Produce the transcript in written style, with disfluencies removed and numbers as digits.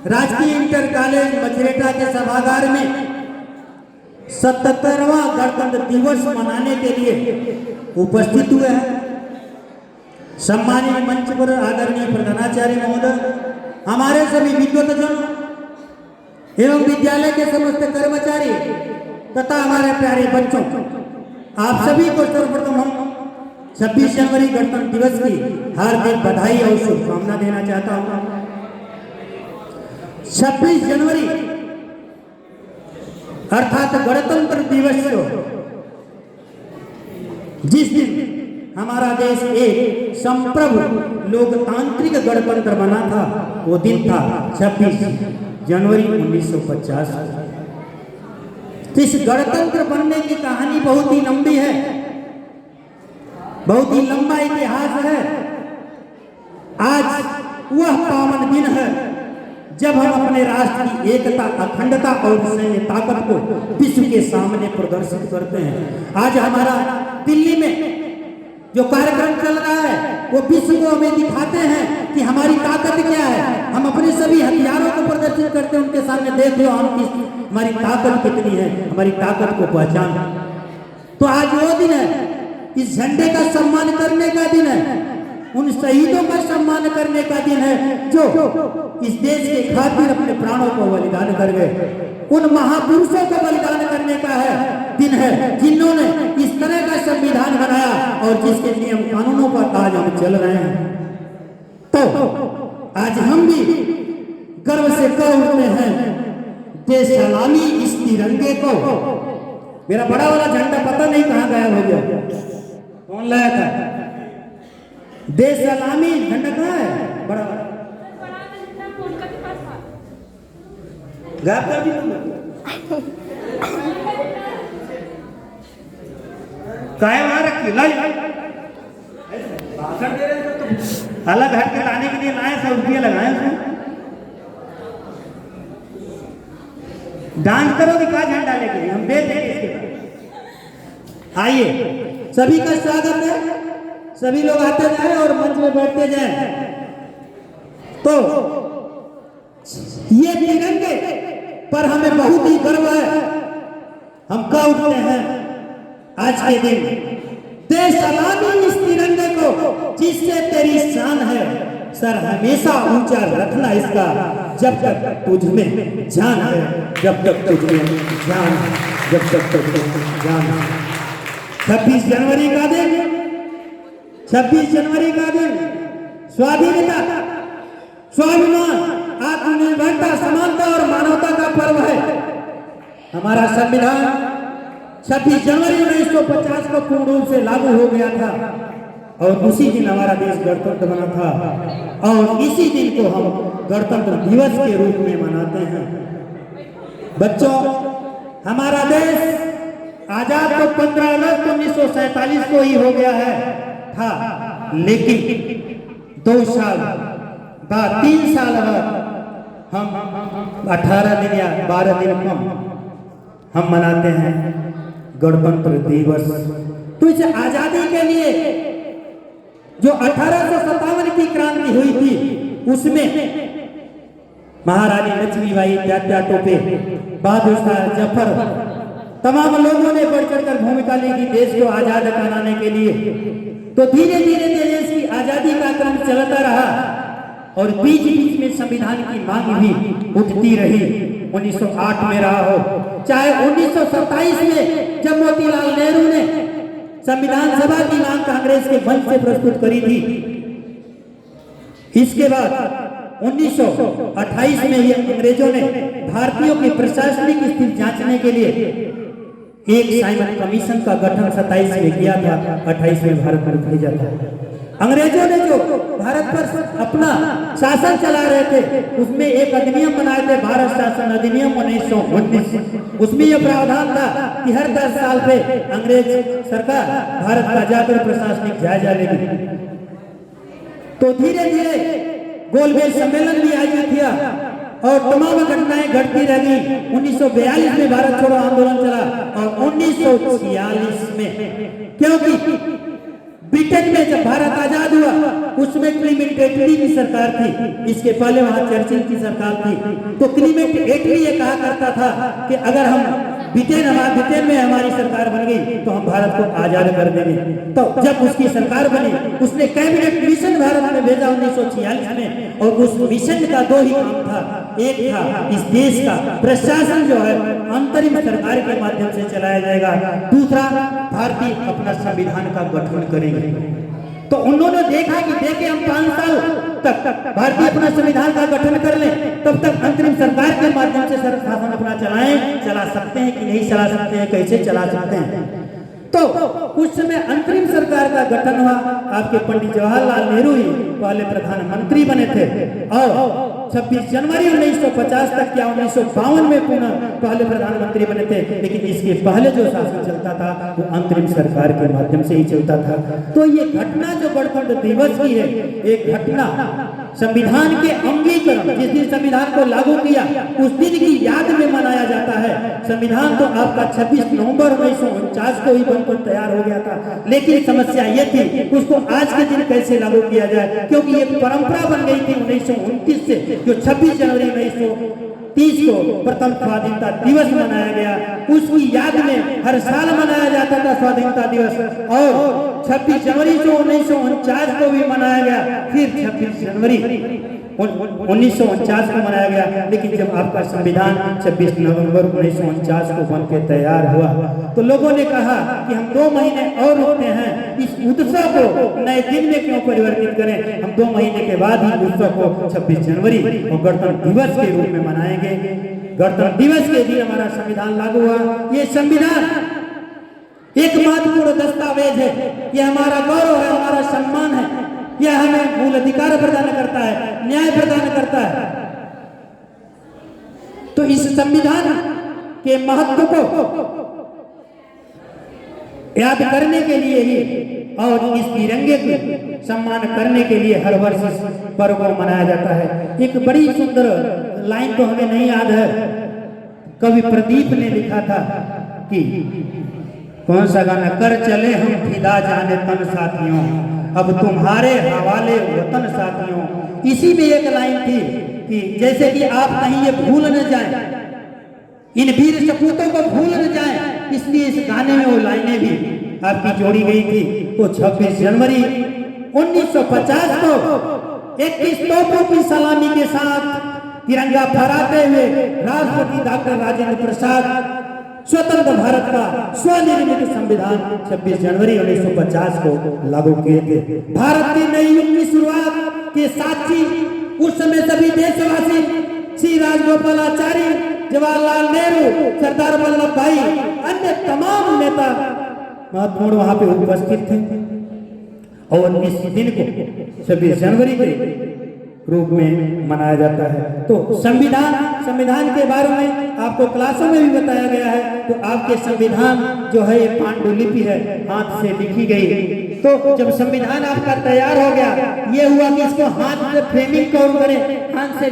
राजकीय inter college मचरेटा के सभागार में 77वां गणतंत्र दिवस मनाने के लिए उपस्थित हुए हैं। सम्मानित मंच पर आदरणीय प्रधानाचार्य महोदय, हमारे सभी विद्वतजन एवं विद्यालय के समस्त कर्मचारी तथा हमारे प्यारे बच्चों, आप सभी को सर्वप्रथम हम 26 जनवरी गणतंत्र दिवस की हार्दिक बधाई और शुभकामना देना चाहता हूं। 26 जनवरी अर्थात गणतंत्र दिवस जिस दिन हमारा देश एक संप्रभु लोकतांत्रिक गणतंत्र बना था, वो दिन था 26 जनवरी 1950। इस गणतंत्र बनने की कहानी बहुत ही लंबी है, बहुत ही लंबा इतिहास है। आज वह पावन दिन है जब हम अपने राष्ट्र की एकता, अखंडता और सैन्य ताकत को विश्व के सामने प्रदर्शित करते हैं। आज हमारा दिल्ली में जो कार्यक्रम चल रहा है वो विश्व को हमें दिखाते हैं कि हमारी ताकत क्या है। हम अपने सभी हथियारों को प्रदर्शित करते हैं, उनके सामने देख लो हमारी ताकत कितनी है, हमारी ताकत को पहचान। तो आज वो दिन है, इस झंडे का सम्मान करने का दिन है, उन शहीदों का सम्मान करने का दिन है जो इस देश के खातिर अपने प्राणों को बलिदान कर गए। उन महापुरुषों को बलिदान करने का दिन है जिन्होंने इस तरह का संविधान बनाया और जिसके नियम कानूनों पर आज हम चल रहे हैं। तो आज हम भी गर्व से कह उठते हैं, दे सलामी इस तिरंगे को। मेरा बड़ा वाला झंडा पता नहीं कहां गायब हो गया, कौन लाया था? दे सलामी झंडा कहां है? बड़ा वाला गायब कर दी तुमने, काहे वहां रखी? भाषण दे रहे थे तुम, अलग हट के लाने के लिए लाए, 100 रुपये लगाए उसमें। डांस करोगे क्या झंडा लेके? हम दे देंगे इसके बाद। आइए, सभी का स्वागत है, सभी लोग आते जाए और मंच में बैठते जाए। तो ये तिरंगे पर हमें बहुत ही गर्व है। हम कह उठते हैं आज के दिन, दे सलामी इस तिरंगे को जिससे तेरी शान है, सर हमेशा ऊंचा रखना इसका, जब तक तुझ में जान है, जब तक तुझ में जान, जब तक तुझ में जान। 26 जनवरी का दिन, 26 जनवरी का दिन स्वाधीनता, स्वाभिमान, आत्मनिर्भरता, समानता और मानवता का पर्व है। हमारा संविधान 26 जनवरी 1950 को पूर्ण रूप से लागू हो गया था और उसी दिन हमारा देश गणतंत्र बना था और इसी दिन को हम गणतंत्र दिवस के रूप में मनाते हैं। बच्चों, हमारा देश आजाद तो 15 अगस्त 1947 को ही हो गया था, लेकिन 2 साल बाद, 3 साल बाद हम 18 दिन या 12 दिन हम मनाते हैं गणतंत्र दिवस। तो इस आजादी के लिए जो 1857 की क्रांति हुई थी, उसमें महारानी लक्ष्मीबाई, तात्या टोपे, बहादुर शाह जफर, तमाम लोगों ने बढ़ चढ़कर भूमिका ली कि देश को आजाद कराने के लिए। तो धीरे धीरे देश की आजादी का क्रम चलता रहा और बीच बीच में संविधान की मांग भी उठती रही। 1908 में रहा हो, चाहे 1927 में जब मोतीलाल नेहरू ने संविधान सभा की मांग कांग्रेस के मंच से प्रस्तुत करी थी। इसके बाद 1928 में ये अंग्रेजों ने भारतीयों की प्रशासनिक स्थिति जांचने के लिए एक साइमन कमीशन का गठन 27 में किया था, 28 में भारत पर भेजा था। अंग्रेजों ने जो भारत पर अपना शासन चला रहे थे, उसमें एक अधिनियम बनाए थे, भारत शासन अधिनियम 1919। उसमें यह प्रावधान था कि हर 10 साल पे अंग्रेज सरकार भारत का जाकर प्रशासनिक जायजा लेगी। तो धीरे धीरे गोलमेज सम्मेलन भी आयोजित किया और तमाम घटनाएं घटती रही। 1942 में भारत छोड़ो आंदोलन चला और 1946 में, क्योंकि ब्रिटेन में जब भारत आजाद हुआ उसमें क्लीमेंट एटली की सरकार थी, इसके पहले वहां चर्चिल की सरकार थी। तो क्लीमेंट एटली ये कहा करता था कि अगर हम ब्रिटेन में हमारी सरकार बन गई तो हम भारत को आजाद कर देंगे। तो जब उसकी सरकार बनी उसने कैबिनेट मिशन भारत में भेजा 1946 में, और उस मिशन का दो ही काम था। एक था इस देश का प्रशासन जो है अंतरिम सरकार के माध्यम से चलाया जाएगा, दूसरा भारतीय अपना संविधान का गठन करेंगे। तो उन्होंने देखा कि देखे हम 5 साल तक भारतीय अपना संविधान का गठन कर लें, तब तक अंतरिम सरकार के माध्यम से शासन अपना चला सकते हैं कि नहीं चला सकते हैं, कैसे चला सकते हैं। तो उस समय अंतरिम सरकार का गठन हुआ। आपके पंडित जवाहरलाल नेहरू ही पहले प्रधानमंत्री बने थे, और 26 जनवरी 1950 तक या 1952 में पुनः पहले प्रधानमंत्री बने थे। लेकिन इसके पहले जो शासन चलता था वो अंतरिम सरकार के माध्यम से ही चलता था। तो ये घटना जो गणतंत्र दिवस की है, एक घटना संविधान के अंगीकरण, जिस दिन संविधान को लागू किया उस दिन की याद में मनाया जाता है। संविधान तो आपका 26 नवंबर 1949 को ही बनकर तैयार हो गया था, लेकिन समस्या ये थी उसको आज के दिन कैसे लागू किया जाए, क्योंकि एक परंपरा बन गई थी 1929 से, जो 26 जनवरी 1930 को प्रथम स्वाधीनता दिवस मनाया गया। उसकी याद में हर साल मनाया जाता था स्वाधीनता दिवस, और 26 जनवरी 1949 को भी मनाया गया, फिर 26 जनवरी 1949 को मनाया गया। लेकिन जब आपका संविधान 26 नवंबर 1949 को बनकर तैयार हुआ तो लोगों ने कहा कि हम 2 महीने और रुकते हैं, इस उत्सव को नए दिन में क्यों परिवर्तित करें, हम 2 महीने के बाद ही उत्सव को 26 जनवरी और गणतंत्र दिवस के रूप में मनाएंगे। गणतंत्र दिवस के दिन हमारा संविधान लागू हुआ। ये संविधान एक महत्वपूर्ण दस्तावेज है, यह हमारा गौरव है, हमारा सम्मान है, यह हमें मूल अधिकार प्रदान करता है, न्याय प्रदान करता है। तो इस संविधान के महत्व को याद करने के लिए ही और इस तिरंगे के सम्मान करने के लिए हर वर्ष इस पर्व को मनाया जाता है। एक बड़ी सुंदर लाइन तो हमें नहीं याद है, कवि प्रदीप ने लिखा था कि कौन सा गाना, कर चले हम फिदा जाने तन साथियों, अब तुम्हारे हवाले वतन साथियों। इसी में एक लाइन थी कि जैसे कि आप कहीं ये भूल न जाएं, इन वीर सपूतों को भूल न जाएं, इसलिए इस गाने में वो लाइनें भी आपकी जोड़ी गई थी। तो 26 जनवरी 1950 को 21 तोपों की सलामी के साथ तिरंगा फहराते हुए राष्ट्रपति डॉक्टर राजेंद्र प्रसाद स्वतंत्र भारत का स्वनिर्मित संविधान 26 जनवरी 1950 को लागू किए थे। भारत के नए युग की शुरुआत के साक्षी उस समय सभी देशवासी, श्री राजगोपालाचारी, जवाहरलाल नेहरू, सरदार वल्लभ भाई, अन्य तमाम नेता महत्वपूर्ण वहां पे उपस्थित थे, और इस दिन को 26 जनवरी के रूप में मनाया जाता है। तो संविधान के बारे में आपको क्लासों में भी बताया गया है। तो आपके संविधान जो है ये पांडुलिपि है, हाथ से लिखी गई। तो जब संविधान आपका तैयार हो गया, ये हुआ कि इसको हाथ से फ्रेमिंग कौन करे, हाथ से